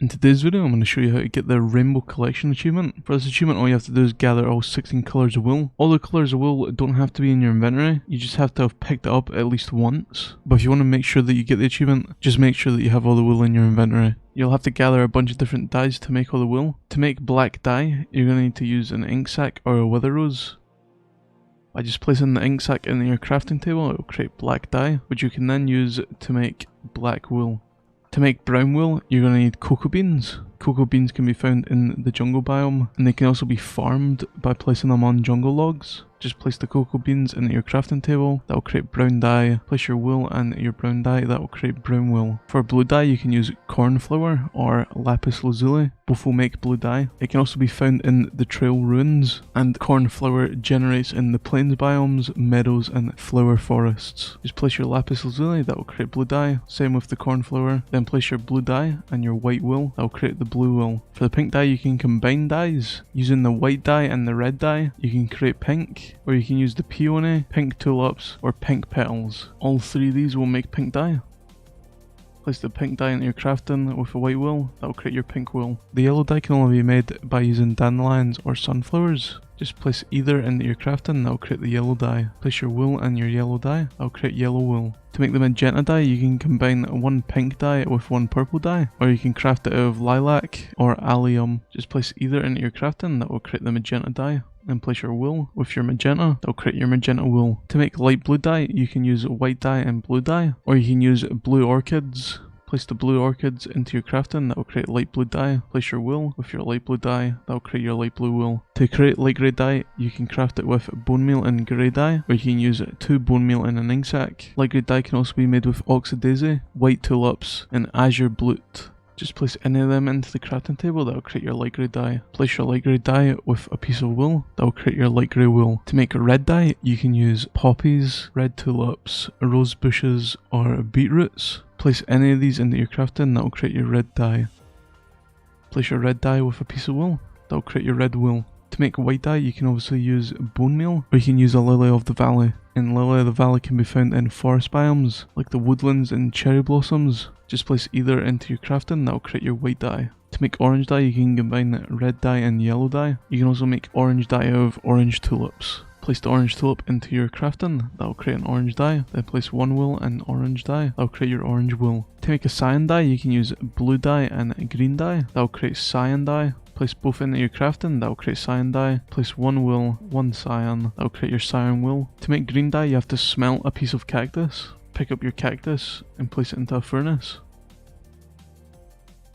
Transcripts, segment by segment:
In today's video, I'm going to show you how to get the Rainbow Collection achievement. For this achievement, all you have to do is gather all 16 colours of wool. All the colours of wool don't have to be in your inventory, you just have to have picked it up at least once. But if you want to make sure that you get the achievement, just make sure that you have all the wool in your inventory. You'll have to gather a bunch of different dyes to make all the wool. To make black dye, you're going to need to use an ink sac or a wither rose. By just placing the ink sac in your crafting table, it will create black dye, which you can then use to make black wool. To make brown wool, you're going to need cocoa beans. Cocoa beans can be found in the jungle biome, and they can also be farmed by placing them on jungle logs. Just place the cocoa beans into your crafting table, that will create brown dye. Place your wool and your brown dye, that will create brown wool. For blue dye, you can use corn flour or lapis lazuli. Both will make blue dye. It can also be found in the trail ruins, and corn flour generates in the plains biomes, meadows and flower forests. Just place your lapis lazuli, that will create blue dye. Same with the corn flour. Then place your blue dye and your white wool, that will create the blue wool. For the pink dye, you can combine dyes. Using the white dye and the red dye, you can create pink, or you can use the peony, pink tulips, or pink petals. All three of these will make pink dye. Place the pink dye into your crafting with a white wool, that will create your pink wool. The yellow dye can only be made by using dandelions or sunflowers. Just place either into your crafting, that will create the yellow dye. Place your wool and your yellow dye, that will create yellow wool. To make the magenta dye, you can combine one pink dye with one purple dye, or you can craft it out of lilac or allium. Just place either into your crafting, that will create the magenta dye. Then place your wool with your magenta, that will create your magenta wool. To make light blue dye, you can use white dye and blue dye, or you can use blue orchids. Place the blue orchids into your crafting, that will create light blue dye. Place your wool with your light blue dye, that will create your light blue wool. To create light grey dye, you can craft it with bone meal and grey dye, or you can use 2 bone meal in an ink sac. Light grey dye can also be made with oxydaisy, white tulips, and azure blute. Just place any of them into the crafting table, that will create your light grey dye. Place your light grey dye with a piece of wool, that will create your light grey wool. To make a red dye, you can use poppies, red tulips, rose bushes, or beetroots. Place any of these into your crafting, that will create your red dye. Place your red dye with a piece of wool, that will create your red wool. To make white dye, you can obviously use bone meal, or you can use a lily of the valley. And lily of the valley can be found in forest biomes, like the woodlands and cherry blossoms. Just place either into your crafting, that will create your white dye. To make orange dye, you can combine red dye and yellow dye. You can also make orange dye out of orange tulips. Place the orange tulip into your crafting, that will create an orange dye. Then place one wool and orange dye, that will create your orange wool. To make a cyan dye, you can use blue dye and green dye, that will create cyan dye. Place both into your crafting, that will create cyan dye. Place one wool, one cyan, that will create your cyan wool. To make green dye, you have to smelt a piece of cactus. Pick up your cactus and place it into a furnace,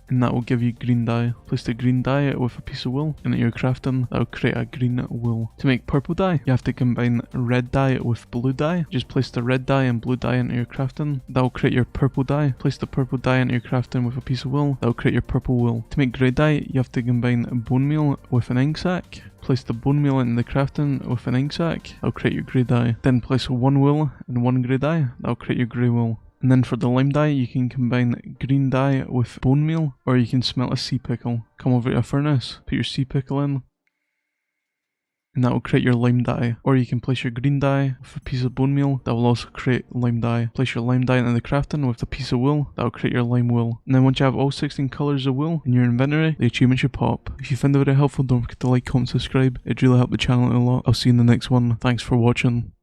and that will give you green dye. Place the green dye with a piece of wool into your crafting, that will create a green wool. To make purple dye, you have to combine red dye with blue dye. Just place the red dye and blue dye into your crafting, that will create your purple dye. Place the purple dye into your crafting with a piece of wool, that will create your purple wool. To make grey dye, you have to combine bone meal with an ink sac. Place the bone meal in the crafting with an ink sac, that will create your grey dye. Then place one wool and one grey dye, that will create your grey wool. And then for the lime dye, you can combine green dye with bone meal, or you can smelt a sea pickle. Come over to a furnace, put your sea pickle in, and that will create your lime dye. Or you can place your green dye with a piece of bone meal, that will also create lime dye. Place your lime dye into the crafting with a piece of wool, that will create your lime wool. And then once you have all 16 colours of wool in your inventory, the achievement should pop. If you found the video helpful, don't forget to like, comment, subscribe. It really helped the channel a lot. I'll see you in the next one. Thanks for watching.